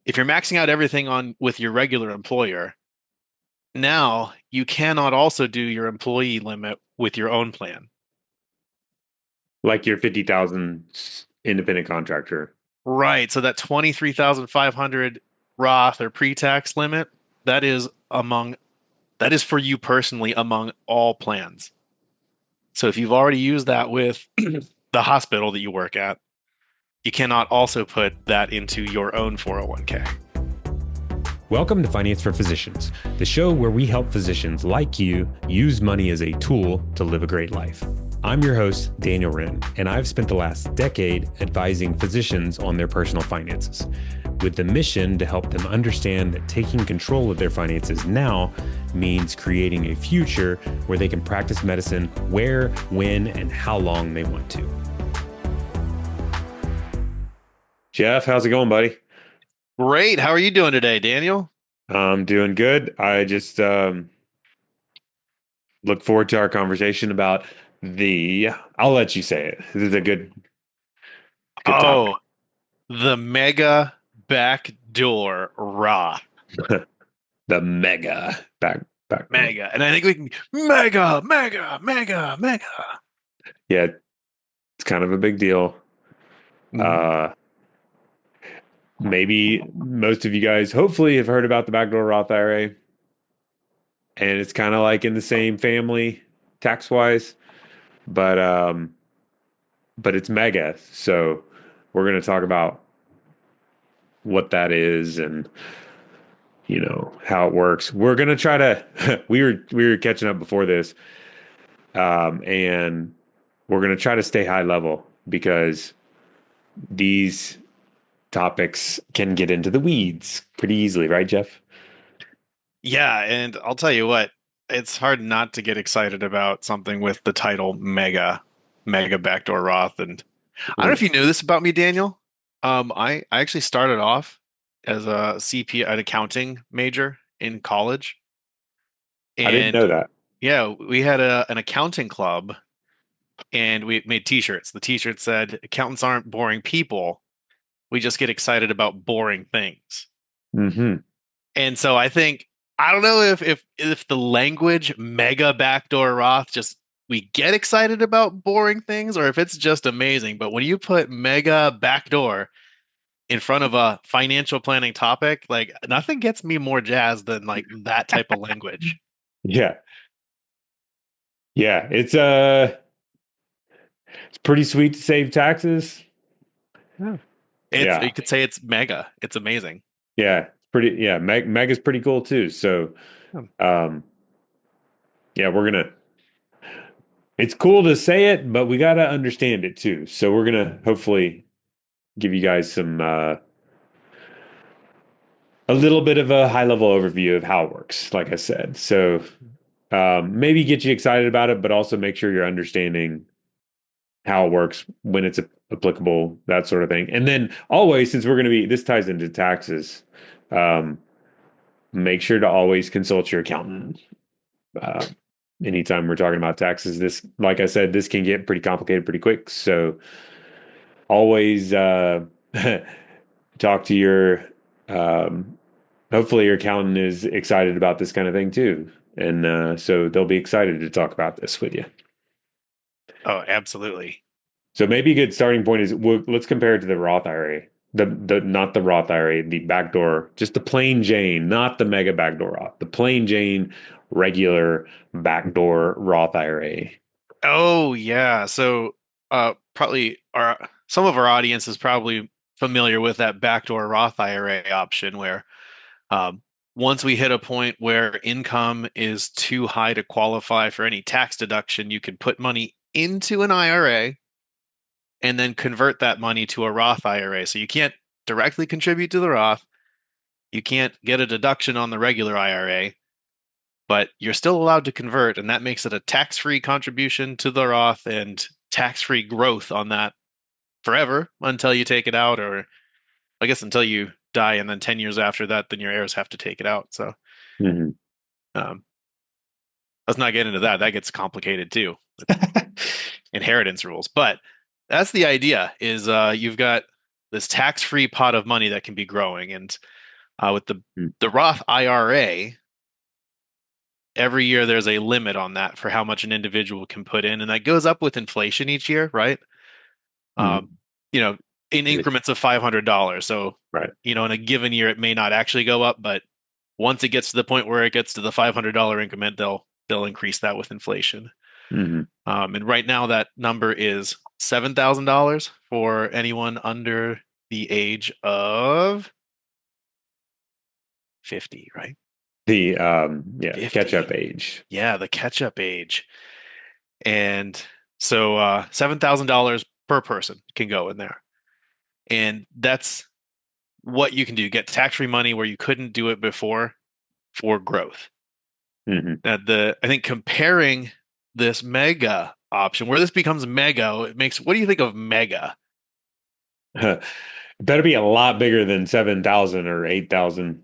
if you're maxing out everything on with your regular employer, now you cannot also do your employee limit with your own plan. Like your 50,000 independent contractor. Right. So that 23,500 Roth or pre-tax limit, that is among that is for you personally among all plans. So if you've already used that with the hospital that you work at, you cannot also put that into your own 401k. Welcome to Finance for Physicians, the show where we help physicians like you use money as a tool to live a great life. I'm your host, Daniel Wren, and I've spent the last decade advising physicians on their personal finances, with the mission to help them understand that taking control of their finances now means creating a future where they can practice medicine where, when, and how long they want to. Jeff, how's it going, buddy? Great. How are you doing today, Daniel? I'm doing good. I just look forward to our conversation about I'll let you say it. This is a good topic. Oh, the mega backdoor Roth. The mega back. Mega. And I think we can mega, mega, mega, mega. Yeah, it's kind of a big deal. Mhm. Uh, maybe most of you guys hopefully have heard about the Backdoor Roth IRA, and it's kind of like in the same family tax wise, but but it's mega. So we're going to talk about what that is and how it works. We're going to try to we were catching up before this, and we're going to try to stay high level because these topics can get into the weeds pretty easily, right, Jeff? Yeah, and I'll tell you what, it's hard not to get excited about something with the title Mega Backdoor Roth. And I don't know if you knew this about me, Daniel. I actually started off as a CP, an accounting major in college. I didn't And know that. yeah, we had an accounting club and we made t-shirts. The t-shirt said, accountants aren't boring people. We just get excited about boring things. Hmm. And so I don't know if the language mega backdoor Roth just we get excited about boring things or if it's just amazing. But when you put mega backdoor in front of a financial planning topic, like nothing gets me more jazzed than like that type of language. Yeah. Yeah, it's pretty sweet to save taxes. Yeah. It's Yeah. you could say it's mega. It's amazing. Yeah, it's pretty yeah, Meg is pretty cool too. So, Hmm. um yeah, we're going to it's cool to say it, but we got to understand it too. So, we're going to hopefully give you guys some a little bit of a high level overview of how it works, like I said. So, maybe get you excited about it, but also make sure you're understanding how it works when it's applicable, that sort of thing. And then always, since we're going to be, this ties into taxes, um, make sure to always consult your accountant. Uh, Anytime we're talking about taxes, this, like I said, this can get pretty complicated pretty quick. So always talk to um, hopefully your accountant is excited about this kind of thing too. And so they'll be excited to talk about this with you. Oh, absolutely. So maybe a good starting point is let's compare it to the Roth IRA. The not the Roth IRA, the backdoor, just the plain Jane, not the mega backdoor Roth, the plain Jane regular backdoor Roth IRA. Oh yeah. So probably our some of our audience is probably familiar with that backdoor Roth IRA option where um, once we hit a point where income is too high to qualify for any tax deduction, you can put money into an IRA and then convert that money to a Roth IRA. So you can't directly contribute to the Roth, you can't get a deduction on the regular IRA, but you're still allowed to convert, and that makes it a tax-free contribution to the Roth and tax-free growth on that forever until you take it out, or I guess until you die, and then 10 years after that, then your heirs have to take it out. So Mhm. um, let's not get into that. That gets complicated too. Inheritance rules. But that's the idea is you've got this tax-free pot of money that can be growing. And with Mm. the Roth IRA, every year there's a limit on that for how much an individual can put in, and that goes up with inflation each year, right? Um, Mm. you know, in Yeah. increments of $500. So, Right. in a given year it may not actually go up, but once it gets to the point where it gets to the $500 increment, they'll increase that with inflation. Hmm. And right now that number is $7,000 for anyone under the age of 50, right? The catch 50. up age. Yeah, the catch-up age. And so $7,000 per person can go in there. And that's what you can do. Get tax-free money where you couldn't do it before for growth. Hmm. I think comparing this mega option, where this becomes mega, what do you think of mega? Better be a lot bigger than 7,000 or 8,000,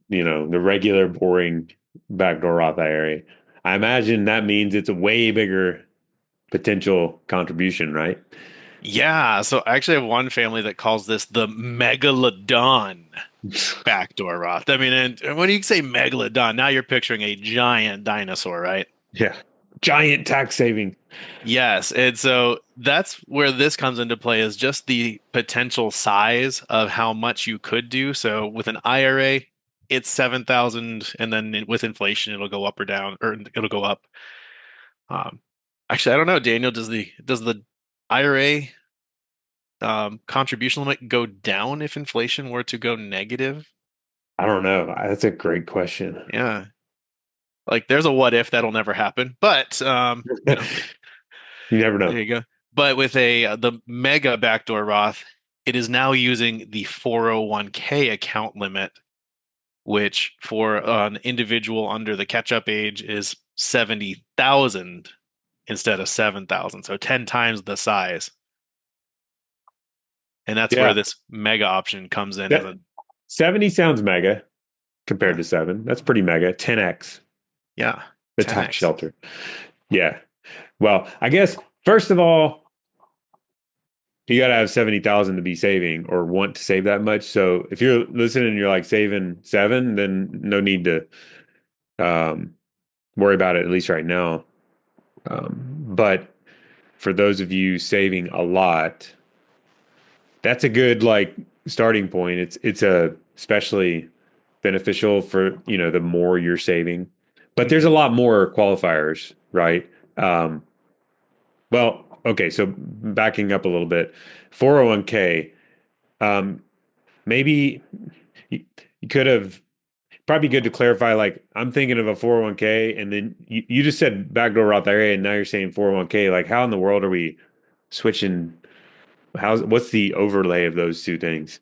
the regular boring backdoor Roth IRA. I imagine that means it's a way bigger potential contribution, right? Yeah, so I actually have one family that calls this the megalodon backdoor Roth. I mean, and when you say megalodon, now you're picturing a giant dinosaur, right? Yeah. Giant tax saving. Yes, and so that's where this comes into play is just the potential size of how much you could do. So with an IRA, it's 7,000, and then with inflation, it'll go up or down, or it'll go up. Um, Actually, I don't know, Daniel, does the IRA contribution limit go down if inflation were to go negative? I don't know. That's a great question. Yeah, like there's a what if that'll never happen, but You never there know. you go. But with the mega backdoor Roth, it is now using the 401k account limit, which for an individual under the catch-up age is 70,000 instead of 7,000, so 10 times the size. And that's where Yeah. this mega option comes in as That a 70 sounds mega compared yeah, to 7. That's pretty mega. 10x yeah, the tax 10x. shelter. Yeah. Well, I guess first of all, you got to have 70,000 to be saving or want to save that much. So if you're listening and you're like saving 7, then no need to um, worry about it, at least right now. But for those of you saving a lot, that's a good like starting point. It's especially beneficial for, the more you're saving. But there's a Mhm. lot more qualifiers, right? Um, well, okay, so backing up a little bit, 401k, um, maybe you, you could have probably good to clarify, like I'm thinking of a 401k and then you just said backdoor Roth IRA and now you're saying 401k. Like how in the world are we switching? What's the overlay of those two things?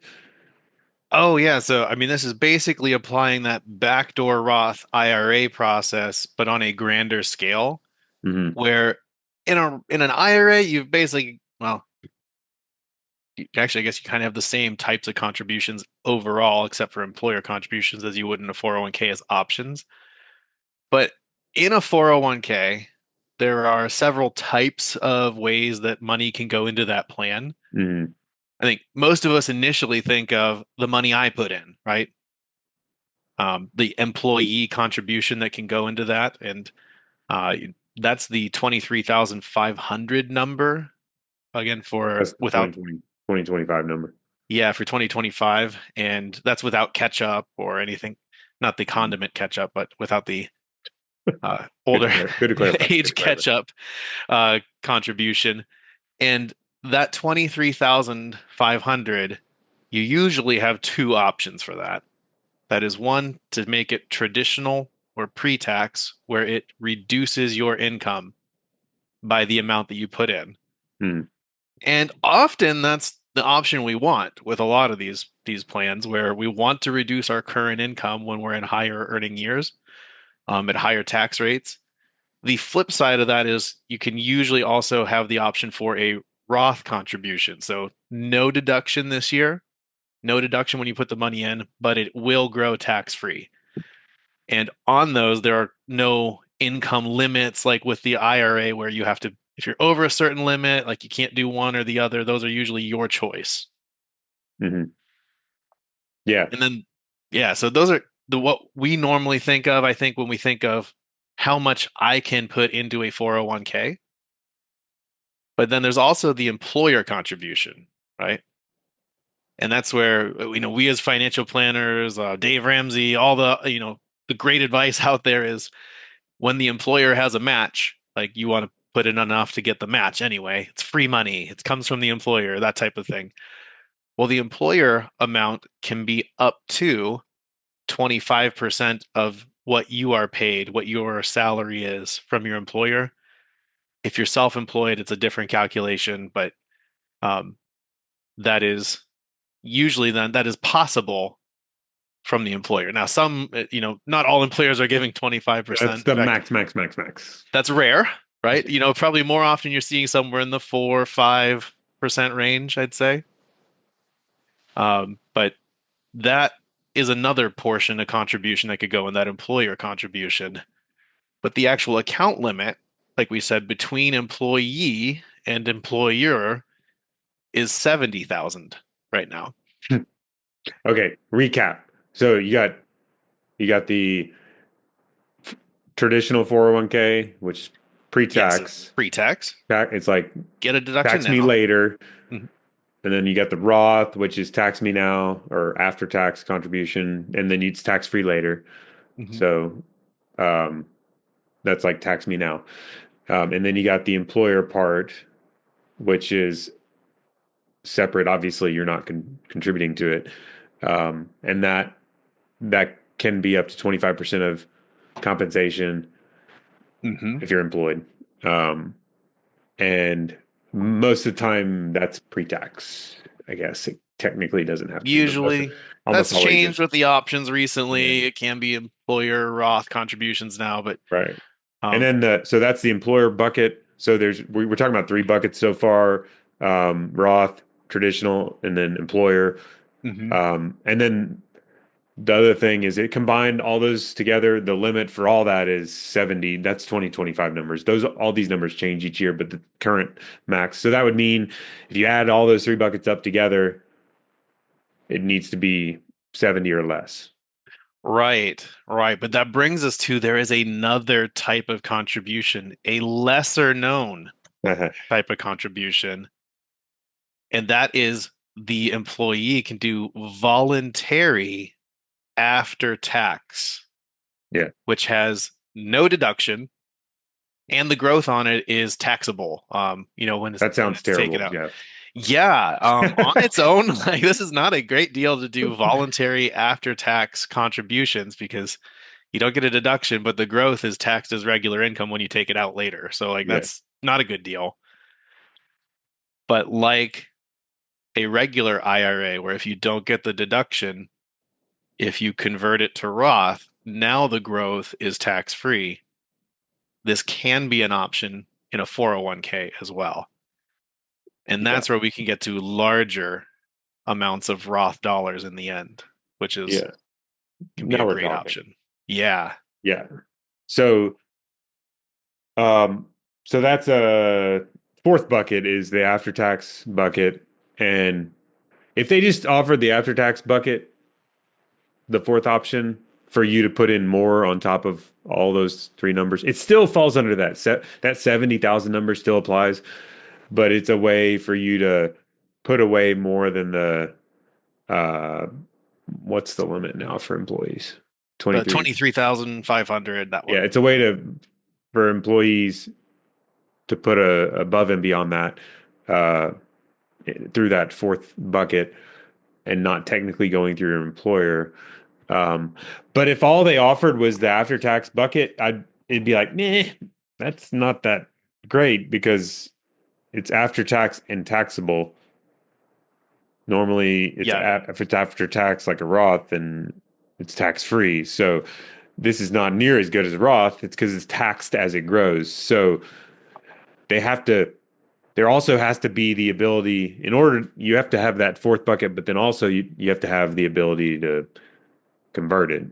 Oh yeah, so I mean this is basically applying that backdoor Roth IRA process, but on a grander scale, Hmm. where in an IRA you've basically actually I guess you kind of have the same types of contributions overall, except for employer contributions as you would in a 401k as options. But in a 401k, there are several types of ways that money can go into that plan. Hmm. I think most of us initially think of the money I put in, right? The employee contribution that can go into that, and uh, that's the 23,500 number again for That's the without 2025 number. yeah for 2025, and that's without catch up or anything, not the Mhm. condiment catch up, but without the Good to older good to clarify. Good age to clarify. catch up contribution. And that 23,500, you usually have two options for that. That is one to make it traditional or pre-tax, where it reduces your income by the amount that you put in. Hmm. And often that's the option we want with a lot of these plans where we want to reduce our current income when we're in higher earning years, at higher tax rates. The flip side of that is you can usually also have the option for a Roth contribution. So no deduction this year, no deduction when you put the money in, but it will grow tax free. And on those, there are no income limits like with the IRA, where you have to, if you're over a certain limit, like you can't do one or the other, those are usually your choice. Hmm. Yeah. And then, yeah, so those are what we normally think of, I think, when we think of how much I can put into a 401k. But then there's also the employer contribution, right? And that's where, we as financial planners, Dave Ramsey, all the, the great advice out there is when the employer has a match, like you want to put in enough to get the match anyway. It's free money. It comes from the employer, that type of thing. Well, the employer amount can be up to 25% of what you are paid, what your salary is from your employer. If you're self-employed, it's a different calculation, but um, that is usually then that is possible from the employer. Now, not all employers are giving That's 25%. In the fact, max, max, max, max. that's rare, right? Probably more often you're seeing somewhere in the 4 or 5% range, I'd say. But that is another portion of contribution that could go in that employer contribution. But the actual account limit, like we said, between employee and employer is 70,000 right now. Okay, recap. So you got the traditional 401k, which is Yes, it's pre-tax. pre-tax. It's like Get a deduction tax me now. later. Mhm, And then you got the Roth, which is tax me now or after tax contribution, and then it's tax free later. mhm, So um, that's like tax me now. And then you got the employer part, which is separate. Obviously, you're not contributing to it, and that can be up to 25% of compensation mhm. if you're employed. Um, and most of the time, that's pre-tax. I guess it technically doesn't have to be, but Usually, almost that's always changed is. with the options Yeah. recently. It can be employer Roth contributions now, but Right. And um, then so that's the employer bucket. So we're talking about three buckets so far: Roth, traditional, and then employer. mhm. And then the other thing is it combined all those together. The limit for all that is 70. That's 2025 numbers. All these numbers change each year, but the current max. So that would mean if you add all those three buckets up together, it needs to be 70 or less. Right, right. But that brings us to there is another type of contribution, a lesser known type of contribution, and that is the employee can do voluntary after tax, Yeah, which has no deduction, and the growth on it is taxable. When it's that when sounds it's taken terrible, out. Jeff. Yeah, on its own, like this is not a great deal to do voluntary after tax contributions because you don't get a deduction, but the growth is taxed as regular income when you take it out later. So like Yeah. that's not a good deal. But like a regular IRA, where if you don't get the deduction, if you convert it to Roth, now the growth is tax free. This can be an option in a 401k as well. And Yeah. that's where we can get to larger amounts of Roth dollars in the end, which is Yeah. can be a Now we're great talking. option. Yeah. Yeah. So, um, so that's a fourth bucket is the after tax bucket. And if they just offered the after tax bucket, the fourth option for you to put in more on top of all those three numbers, it still falls under that that 70,000 number still applies, but it's a way for you to put away more than the uh what's the limit now for employees? The 23. 23,500, that Yeah, one. it's a way to for employees to put above and beyond that uh, through that fourth bucket and not technically going through your employer. Um, but if all they offered was the after tax bucket, it'd be like, nah, that's not that great because it's after tax and taxable. Normally, Yeah. if it's after tax like a Roth, then it's tax free. So this is not near as good as a Roth. It's because it's taxed as it grows. So they have to there also has to be the ability in order you have to have that fourth bucket, but then also you have to have the ability to convert it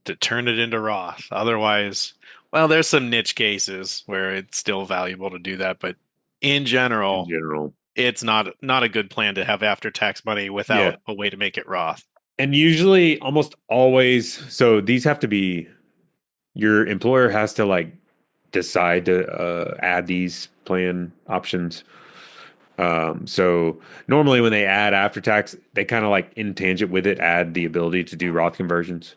To turn it into Roth. Otherwise, well, there's some niche cases where it's still valuable to do that, but in in general, general. it's not a good plan to have after-tax money Yeah. without a way to make it Roth. And usually almost always, so these have to be, your employer has to like decide to add these plan options. So normally when they add after tax, they kind of like in tangent with it, add the ability to do Roth conversions.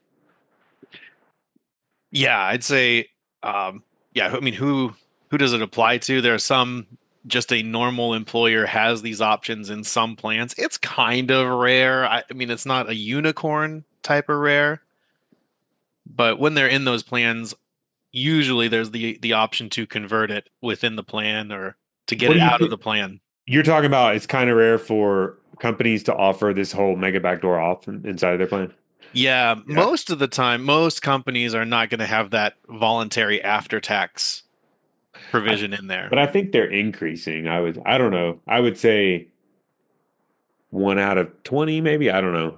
Yeah, I'd say, yeah, I mean, who does it apply to? There are some, just a normal employer has these options in some plans. It's kind of rare. I mean, it's not a unicorn type of rare, but when they're in those plans, usually there's the option to convert it within the plan or to get What it do you out of think? the plan. You're talking about it's kind of rare for companies to offer this whole mega backdoor off inside of their plan. Yeah, Yeah. most of the time, most companies are not going to have that voluntary after-tax I, provision in there. but I think they're increasing. I don't know. I would say 1 out of 20, maybe. I don't know.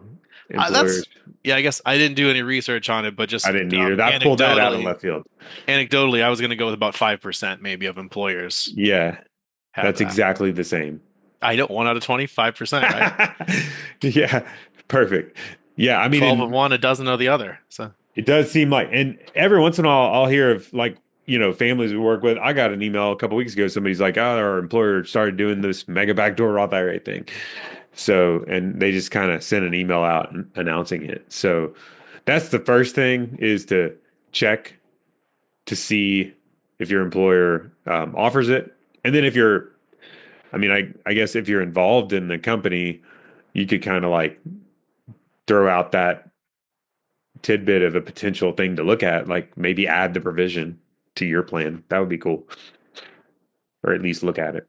That's Employers. yeah, I guess I didn't do any research on it, but I just didn't either. I pulled that out of left field. anecdotally, I was going to go with about 5% maybe of employers Yeah, have that's that. exactly the same. I don't 1 out of 25%, right? Yeah, perfect. Yeah, I mean, 12 of and one, a dozen of the other. So it does seem like, and every once in a while, I'll hear of like, families we work with. I got an email a couple weeks ago. Somebody's like, "Oh, our employer started doing this mega backdoor Roth IRA thing." So, and they just kind of sent an email out announcing it. So, that's the first thing is to check to see if your employer offers it, and then if you're, I mean, I guess if you're involved in the company, you could kind of like throw out that tidbit of a potential thing to look at, like maybe add the provision to your plan. That would be cool, or at least look at it.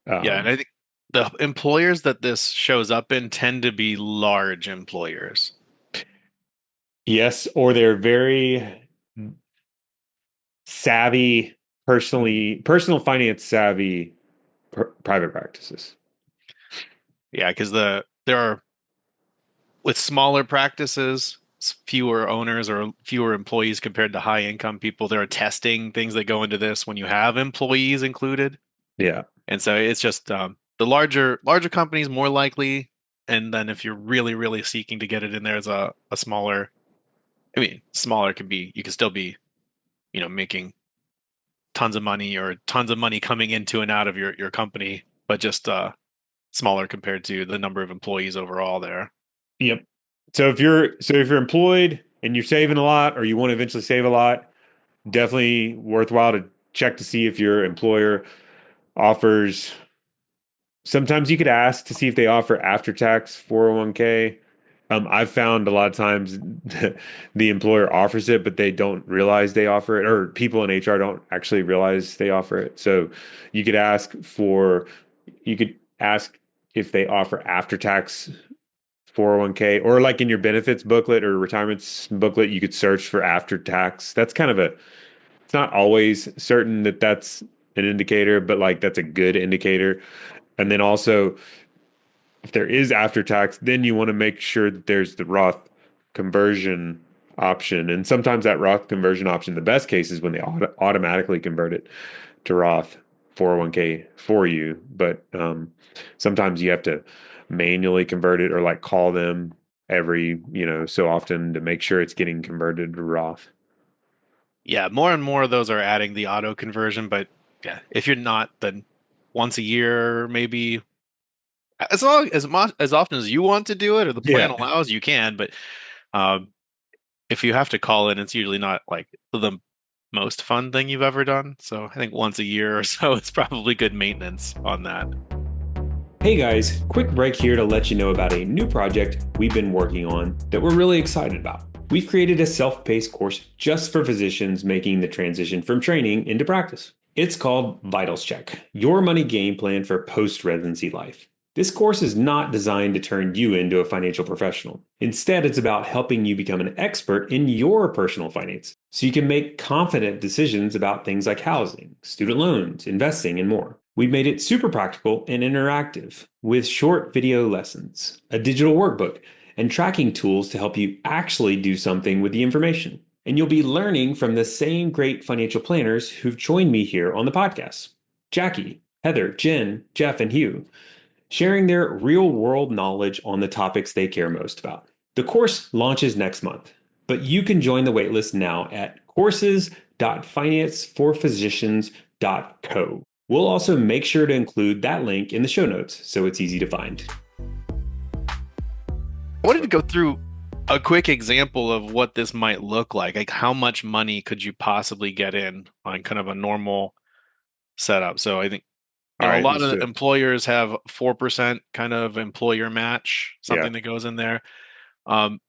yeah, and Um, I think the employers that this shows up in tend to be large employers. yes, or they're very savvy, personal finance savvy private practices. Yeah, because there are with smaller practices, fewer owners or fewer employees compared to high income people. There are testing things that go into this when you have employees included. Yeah. And so it's just the larger companies more likely. And then if you're really seeking to get it in there as a smaller, I mean, smaller can be, you can still be, making tons of money or tons of money coming into and out of your company, but just smaller compared to the number of employees overall there. Yep. So if you're employed and you're saving a lot, or you want to eventually save a lot, definitely worthwhile to check to see if your employer offers. Sometimes you could ask to see if they offer after tax 401k. I've found a lot of times the employer offers it, but they don't realize they offer it, or people in HR don't actually realize they offer it. So you could ask for, you could ask if they offer after tax 401k, or like in your benefits booklet or retirement booklet, you could search for after tax. That's kind of it's not always certain that that's an indicator, but like that's a good indicator. And then also, if there is after tax, then you want to make sure that there's the Roth conversion option. And sometimes that Roth conversion option, the best case is when they automatically convert it to Roth 401k for you. But sometimes you have to manually convert it, or like call them every, so often to make sure it's getting converted to Roth. Yeah, more and more of those are adding the auto conversion, but yeah, if you're not, then once a year, maybe as long as often as you want to do it or the plan Yeah. allows, you can. But um, if you have to call in, it's usually not like the most fun thing you've ever done. So I think once a year or so, it's probably good maintenance on that. Hey guys, quick break here to let you know about a new project we've been working on that we're really excited about. We've created a self-paced course just for physicians making the transition from training into practice. It's called Vitals Check, your money game plan for post-residency life. This course is not designed to turn you into a financial professional. Instead, it's about helping you become an expert in your personal finance so you can make confident decisions about things like housing, student loans, investing, and more. We've made it super practical and interactive with short video lessons, a digital workbook, and tracking tools to help you actually do something with the information. And you'll be learning from the same great financial planners who've joined me here on the podcast. Jackie, Heather, Jen, Jeff, and Hugh, sharing their real-world knowledge on the topics they care most about. The course launches next month, but you can join the waitlist now at courses.financeforphysicians.co. We'll also make sure to include that link in the show notes so it's easy to find. I wanted to go through a quick example of what this might look like. Like how much money could you possibly get in on kind of a normal setup? So I think, All a right, lot let's do of it. employers have 4% kind of employer match, Yeah. something that goes in there. Um,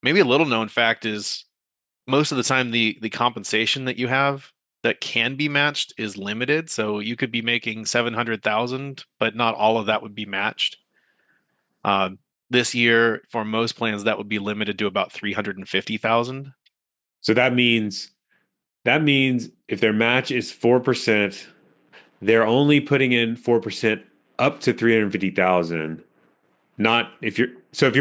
Maybe a little known fact is most of the time the compensation that you have that can be matched is limited. So you could be making 700,000, but not all of that would be matched. Um, this year, for most plans, that would be limited to about 350,000. So that means if their match is 4%, they're only putting in 4% up to 350,000. Not if you're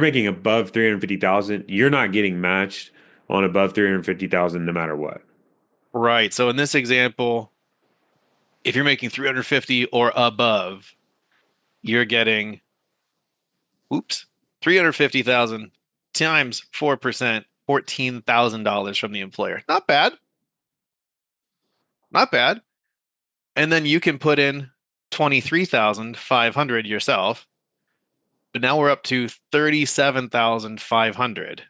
making above 350,000, you're not getting matched on above 350,000 no matter what. Right. So in this example, if you're making 350 or above, you're getting, oops, 350,000 times 4%, $14,000 from the employer. Not bad. Not bad. And then you can put in 23,500 yourself. But now we're up to 37,500.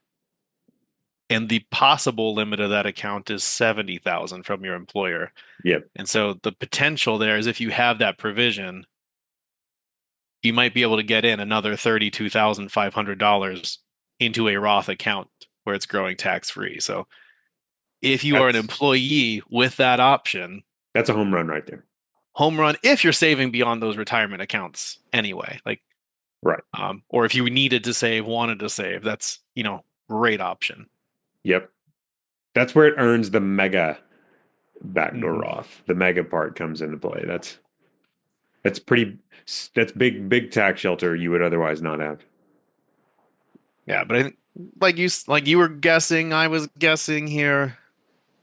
And the possible limit of that account is 70,000 from your employer. Yep. And so the potential there is if you have that provision, you might be able to get in another $32,500 into a Roth account where it's growing tax free. So if you are an That's employee with that option, that's a home run right there. home run if you're saving beyond those retirement accounts anyway. Like Right. or if you needed to save, wanted to save, that's, great option. Yep. That's where it earns the mega backdoor Mhm. Roth. The mega part comes into play. That's pretty that's big tax shelter you would otherwise not have. Yeah, but I think like you were guessing, I was guessing here,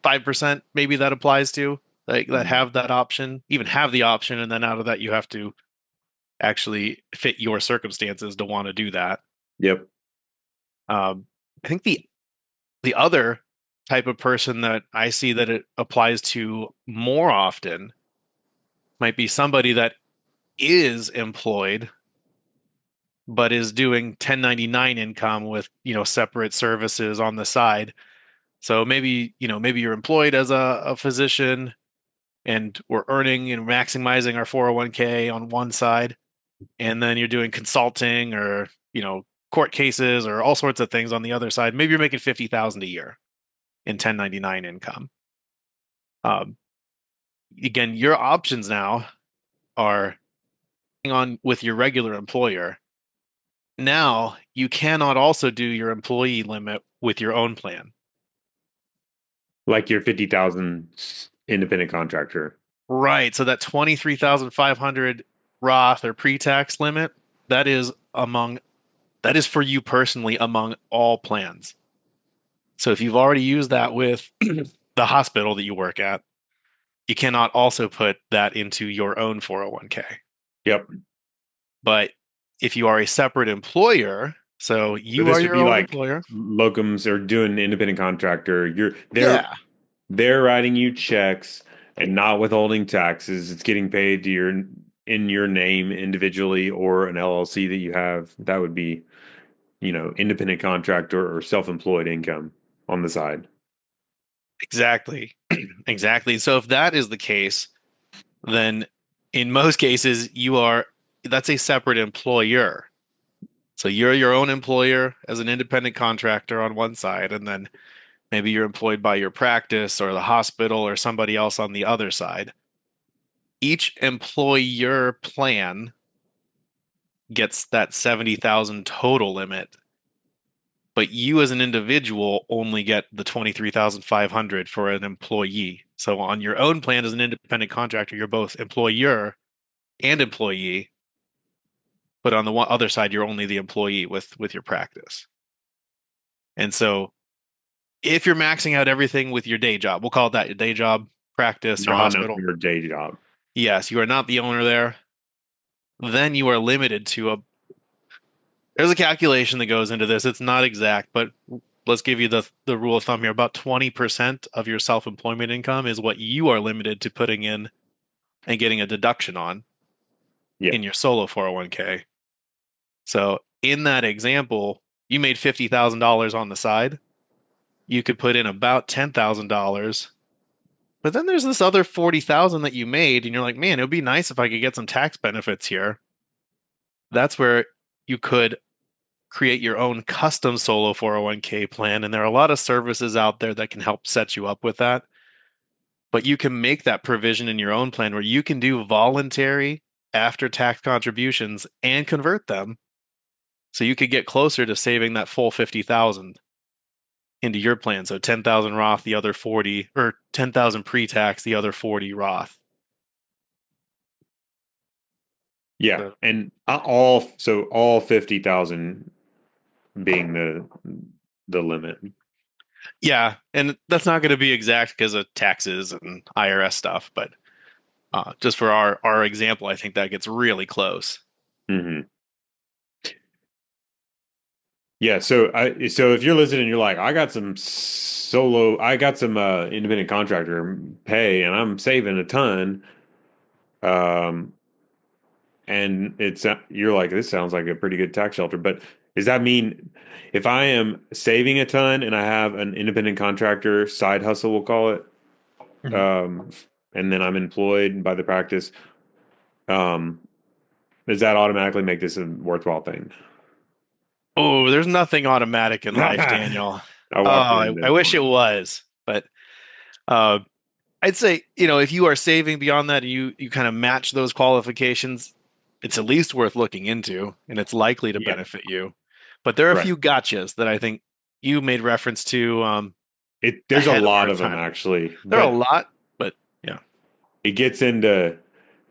5% maybe that applies to like that Mhm. have that option, even have the option, and then out of that you have to actually fit your circumstances to want to do that. Yep. Um, I think the other type of person that I see that it applies to more often might be somebody that is employed but is doing 1099 income with, separate services on the side. So maybe you're employed as a physician and we're earning and maximizing our 401k on one side, and then you're doing consulting or, court cases or all sorts of things on the other side. Maybe you're making 50,000 a year in 1099 income. Um, Again, your options now are on with your regular employer. Now you cannot also do your employee limit with your own plan. Like your 50,000 independent contractor. Right. So that 23,500 Roth or pre-tax limit, that is among that is for you personally among all plans. So if you've already used that with the hospital that you work at, you cannot also put that into your own 401k. Yep. But if you are a separate employer, so So you are this would your be own like employer. locums or doing independent contractor. Yeah. They're writing you checks and not withholding taxes. It's getting paid to in your name individually or an LLC that you have. That would be, independent contractor or self-employed income on the side. Exactly. Exactly. So if that is the case, then in most cases that's a separate employer. So you're your own employer as an independent contractor on one side, and then maybe you're employed by your practice or the hospital or somebody else on the other side. Each employer plan gets that 70,000 total limit, but you as an individual only get the 23,500 for an employee. So on your own plan as an independent contractor, you're both employer and employee, but on the other side, you're only the employee with your practice. And so if you're maxing out everything with your day job, we'll call it that, your day job, practice, your hospital. Non-owner day job. Yes, you are not the owner there. Then you are limited to there's a calculation that goes into this. It's not exact, but let's give you the rule of thumb here. About 20% of your self-employment income is what you are limited to putting in and getting a deduction on Yeah. in your solo 401k. So in that example, you made $50,000 on the side. You could put in about $10,000, but then there's this other 40,000 that you made, and you're like, man, it would be nice if I could get some tax benefits here. That's where you could create your own custom solo 401k plan. And there are a lot of services out there that can help set you up with that. But you can make that provision in your own plan where you can do voluntary after tax contributions and convert them. So you could get closer to saving that full 50,000 into your plan. So 10,000 Roth, the other 40, or 10,000 pre-tax, the other 40 Roth. Yeah. So, And all 50,000 being the limit. yeah, and that's not going to be exact because of taxes and IRS stuff, but just for our example, I think that gets really close. Hmm. Yeah, so if you're listening, you're like, I got some independent contractor pay, and I'm saving a ton. Um, and you're like, this sounds like a pretty good tax shelter. But does that mean if I am saving a ton and I have an independent contractor side hustle, we'll call it, Mhm. um, and then I'm employed by the practice, um, does that automatically make this a worthwhile thing? Oh, there's nothing automatic in life, I Daniel. Oh, walked you I into wish it one. was, but uh, I'd say, if you are saving beyond that, and you kind of match those qualifications, it's at least worth looking into, and it's likely to Yeah, benefit you. But there are a right. few gotchas that I think you made reference to There's a ahead of lot our of them time. actually, There are a but lot, but yeah. it gets into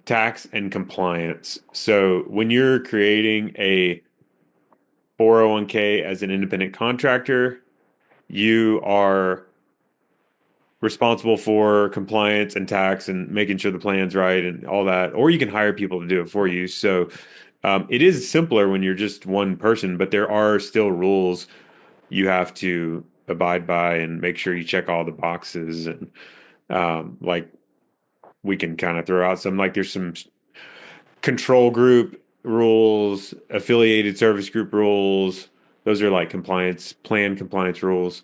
tax and compliance. So when you're creating a 401k as an independent contractor, you are responsible for compliance and tax and making sure the plan's right and all that. Or you can hire people to do it for you. So it is simpler when you're just one person, but there are still rules you have to abide by and make sure you check all the boxes. And like we can kind of throw out some, like there's some control group rules, affiliated service group rules. Those are like plan compliance rules.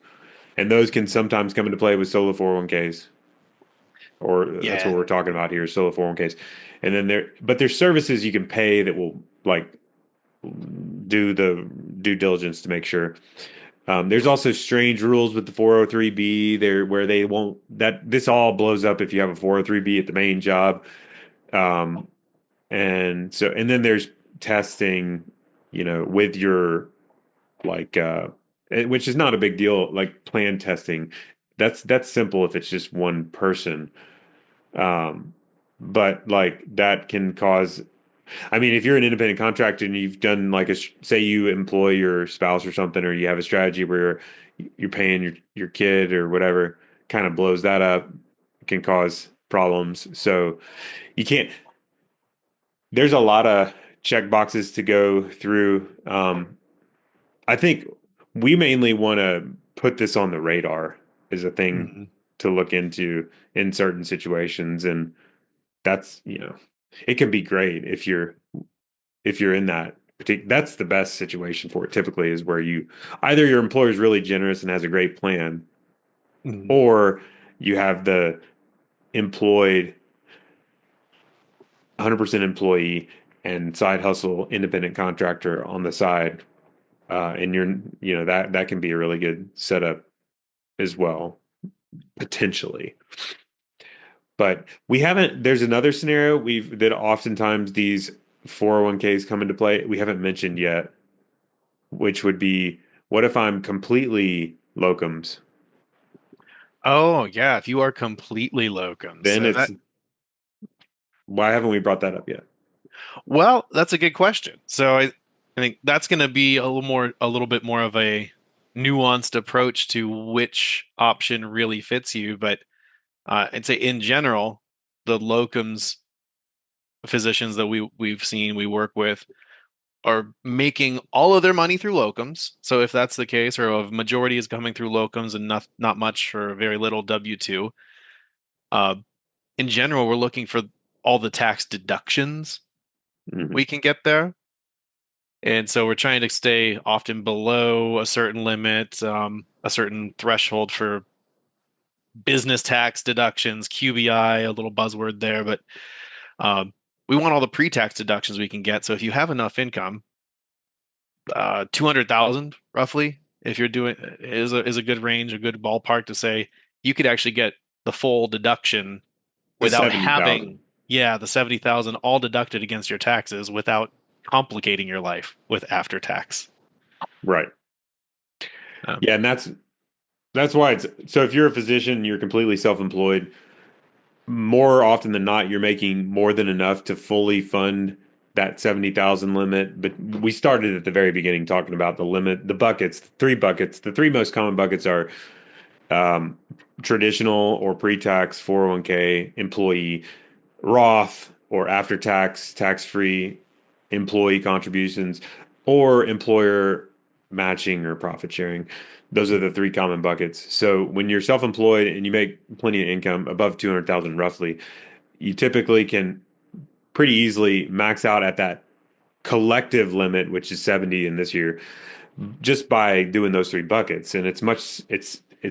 And those can sometimes come into play with solo 401ks, or that's what Yeah. we're talking about here, solo 401ks. And then but there's services you can pay that will like do the due diligence to make sure. There's also strange rules with the 403b there where they won't that this all blows up if you have a 403b at the main job. Um, and then there's testing, with your like which is not a big deal, like plan testing. That's simple if it's just one person. Um, but like that can cause I mean, if you're an independent contractor and you've done like say you employ your spouse or something, or you have a strategy where you're paying your kid or whatever, kind of blows that up, can cause problems. So you can't there's a lot of check boxes to go through. I think we mainly want to put this on the radar as a thing Mhm. to look into in certain situations, and that's it can be great if you're in that particular. That's the best situation for it. Typically, is where you either your employer is really generous and has a great plan, Mhm. or you have the employed 100% employee and side hustle independent contractor on the side, and that can be a really good setup as well, potentially. But we haven't. There's another scenario that oftentimes these 401ks come into play. We haven't mentioned yet, which would be what if I'm completely locums? Oh, yeah, if you are completely locum. Then So it's why haven't we brought that up yet? well, that's a good question. So I think that's going to be a little bit more of a nuanced approach to which option really fits you. But I'd say in general, the locums physicians that we've seen, we work with, are making all of their money through locums. So if that's the case, or a majority is coming through locums and not much or very little W-2, uh, in general, we're looking for all the tax deductions Mhm. we can get there. And so we're trying to stay often below a certain limit, a certain threshold for business tax deductions, QBI, a little buzzword there, but um, we want all the pre-tax deductions we can get. So if you have enough income, 200,000 roughly, if you're doing is a good range, a good ballpark to say you could actually get the full deduction The without 70,000. having, yeah, the 70,000 all deducted against your taxes without complicating your life with after tax. Right. Um, Yeah, and that's why it's so if you're a physician, you're completely self-employed, more often than not, you're making more than enough to fully fund that 70,000 limit. But we started at the very beginning talking about the limit, the buckets, the three buckets. The three most common buckets are um, traditional or pre-tax 401k employee, Roth or after tax, tax-free employee contributions, or employer matching or profit sharing. Those are the three common buckets. So when you're self-employed and you make plenty of income above 200,000 roughly, you typically can pretty easily max out at that collective limit, which is 70 in this year, just by doing those three buckets. And it's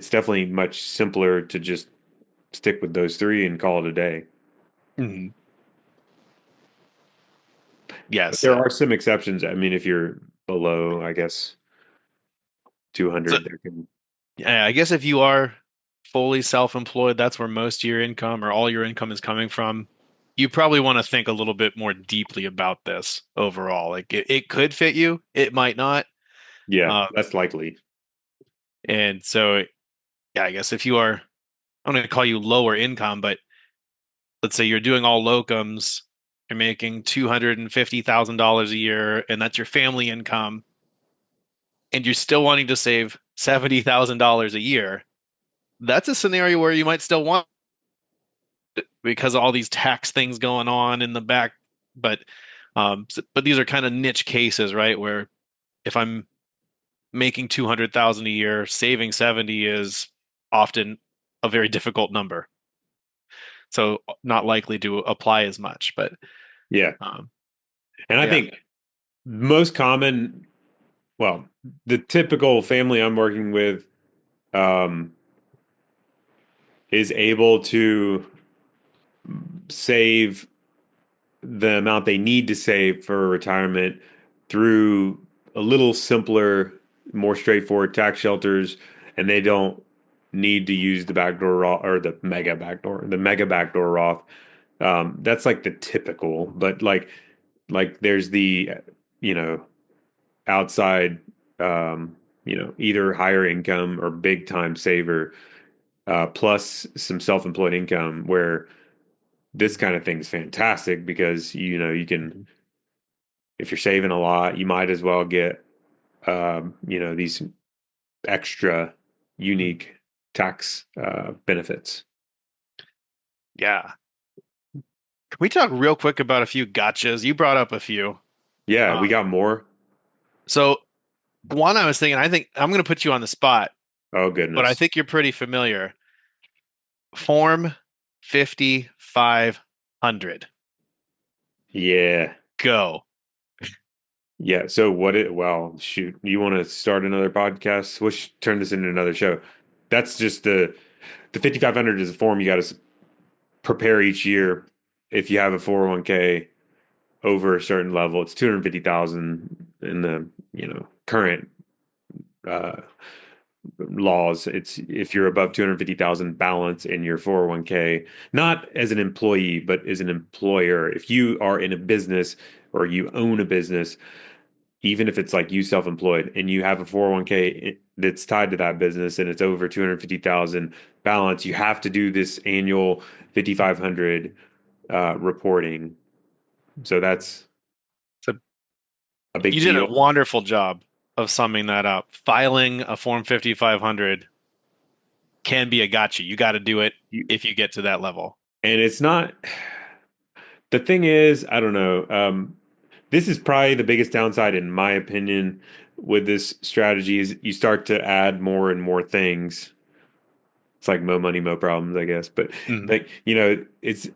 definitely much simpler to just stick with those three and call it a day. mhm. But Yes. there are some exceptions. I mean, if you're below, I guess, So 200, there can. yeah, I guess if you are fully self-employed, that's where most of your income or all your income is coming from. You probably want to think a little bit more deeply about this overall. Like it could fit you, it might not. Yeah, Uh, that's likely. and so, yeah, I guess if you are, I'm going to call you lower income, but let's say you're doing all locums, you're making $250,000 a year, and that's your family income, and you're still wanting to save $70,000 a year. That's a scenario where you might still want because of all these tax things going on in the back. But but these are kind of niche cases, right? Where if I'm making 200,000 a year, saving 70 is often a very difficult number. So not likely to apply as much. But Yeah. um, And I yeah. think most common, well, the typical family I'm working with um, is able to save the amount they need to save for retirement through a little simpler, more straightforward tax shelters, and they don't need to use the backdoor Roth or the mega backdoor Roth. That's like the typical, but like there's the you know outside either higher income or big time saver plus some self-employed income where this kind of thing is fantastic because you can Mhm. if you're saving a lot you might as well get these extra unique tax benefits. Yeah. Can we talk real quick about a few gotchas? You brought up a few. Yeah, Uh, we got more. so one I was thinking, I think I'm going to put you on the spot, Oh but I goodness. think you're pretty familiar. Form 5500. Yeah. Go. Yeah. So what it, well, shoot, you want to start another podcast? We'll turn this into another show. That's just the 5,500 is a form you got to prepare each year. If you have a 401k over a certain level, it's 250,000 in the, current uh, laws. It's if you're above 250,000 balance in your 401k, not as an employee, but as an employer. If you are in a business or you own a business, even if it's like you self-employed and you have a 401k that's tied to that business and it's over 250,000 balance, you have to do this annual 5,500 reporting. So that's So a big you did a deal. wonderful job of summing that up. Filing a Form 5500 can be a gotcha. You got to do it You, if you get to that level. and it's not The thing is, I don't know. This is probably the biggest downside, in my opinion, with this strategy is you start to add more and more things. It's like mo money, mo problems, I guess. But Mhm. like, it's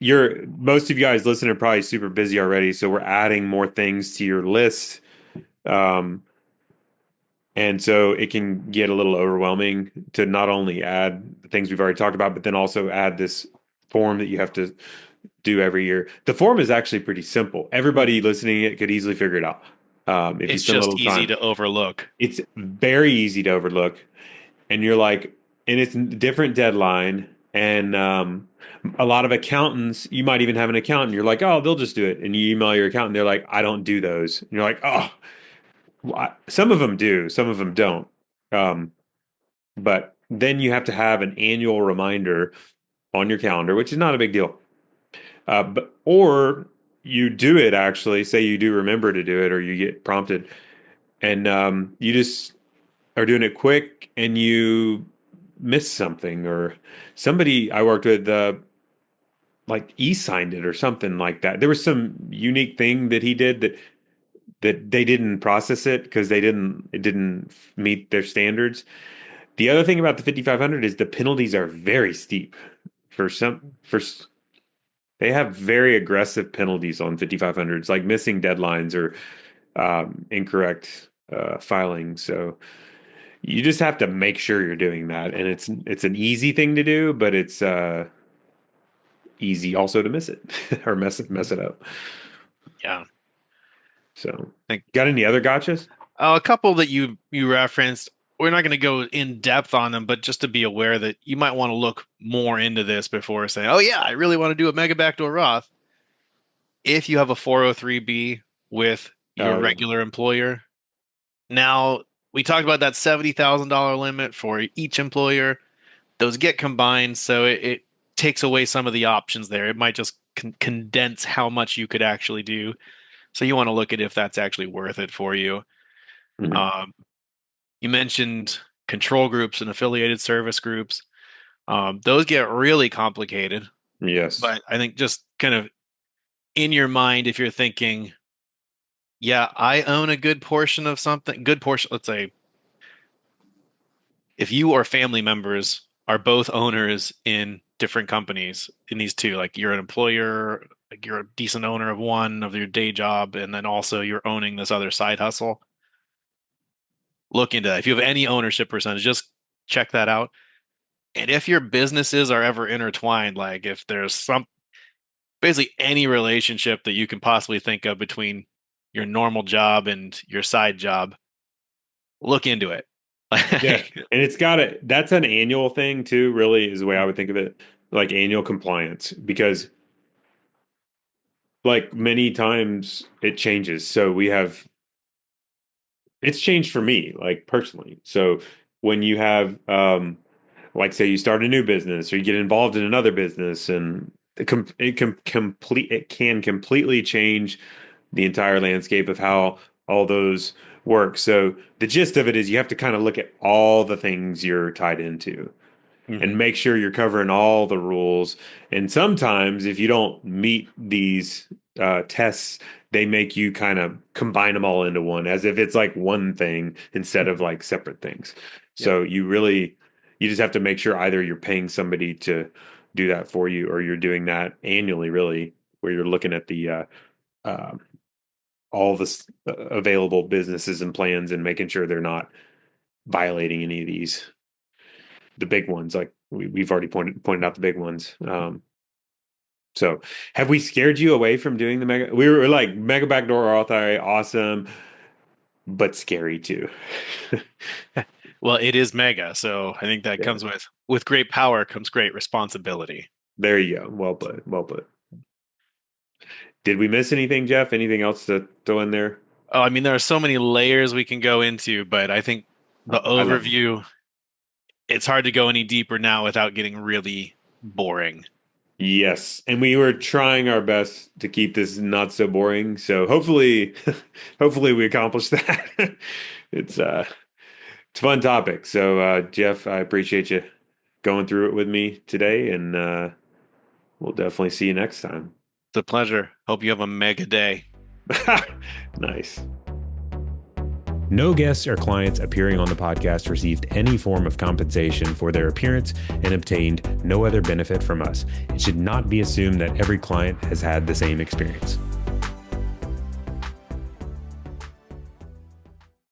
you're most of you guys listening are probably super busy already, so we're adding more things to your list. Um, and so it can get a little overwhelming to not only add the things we've already talked about, but then also add this form that you have to do every year. The form is actually pretty simple. Everybody Mhm. listening it could easily figure it out. If you It's spend a just little easy time, to overlook. it's very easy to overlook. And you're like, and it's a different deadline. And a lot of accountants, you might even have an accountant. You're like, oh, they'll just do it. And you email your accountant. They're like, I don't do those. And you're like, oh, some of them do, some of them don't. Um, but then you have to have an annual reminder on your calendar, which is not a big deal. Or you do it actually, say you do remember to do it, or you get prompted, and you just are doing it quick, and you miss something, or somebody I worked with, like e-signed it or something like that. There was some unique thing that he did that they didn't process it because it didn't meet their standards. The other thing about the 5500 is the penalties are very steep for some for they have very aggressive penalties on 5500s, like missing deadlines or incorrect filing. So you just have to make sure you're doing that, and it's an easy thing to do, but it's easy also to miss it or mess it up. Yeah. So, Think got any other gotchas? a couple that you referenced. We're not going to go in depth on them, but just to be aware that you might want to look more into this before saying, "Oh yeah, I really want to do a mega backdoor Roth." If you have a 403b with your Oh yeah, regular employer, now we talked about that $70,000 limit for each employer. Those get combined, so it takes away some of the options there. It might just condense how much you could actually do. So you want to look at if that's actually worth it for you. mhm. Um, you mentioned control groups and affiliated service groups. Those get really complicated, Yes, but I think just kind of in your mind, if you're thinking, yeah, I own a good portion of something, good portion, let's say, if you or family members are both owners in different companies in these two, like you're an employer, like you're a decent owner of one of your day job, and then also you're owning this other side hustle, look into that. If you have any ownership percentage, just check that out. And if your businesses are ever intertwined, like if there's basically any relationship that you can possibly think of between your normal job and your side job, look into it. yeah, Like, and that's an annual thing too. Really, is the way I would think of it, like annual compliance, because like many times it changes. So we have it's changed for me, like personally. So when you have like say you start a new business or you get involved in another business, and it can completely change the entire landscape of how all those work. So the gist of it is you have to kind of look at all the things you're tied into and mhm. make sure you're covering all the rules. And sometimes, if you don't meet these tests, they make you kind of combine them all into one, as if it's like one thing instead of like separate things. Yep. So you just have to make sure either you're paying somebody to do that for you, or you're doing that annually, really, where you're looking at the uh, all the available businesses and plans and making sure they're not violating any of the big ones. Like we've already pointed out the big ones. So have we scared you away from doing the mega? We were like mega backdoor Roth IRA, awesome, but scary too. Well, it is mega, so I think that Yeah, comes with great power comes great responsibility. there you go. Well put. Well put. Did we miss anything, Jeff? Anything else to throw in there? Oh, I mean, there are so many layers we can go into, but I think the I love them. overview, it's hard to go any deeper now without getting really boring. Yes, and we were trying our best to keep this not so boring. So hopefully, hopefully we accomplished that. It's it's a fun topic. So Jeff, I appreciate you going through it with me today, and we'll definitely see you next time. a pleasure. Hope you have a mega day. Nice. No guests or clients appearing on the podcast received any form of compensation for their appearance and obtained no other benefit from us. It should not be assumed that every client has had the same experience.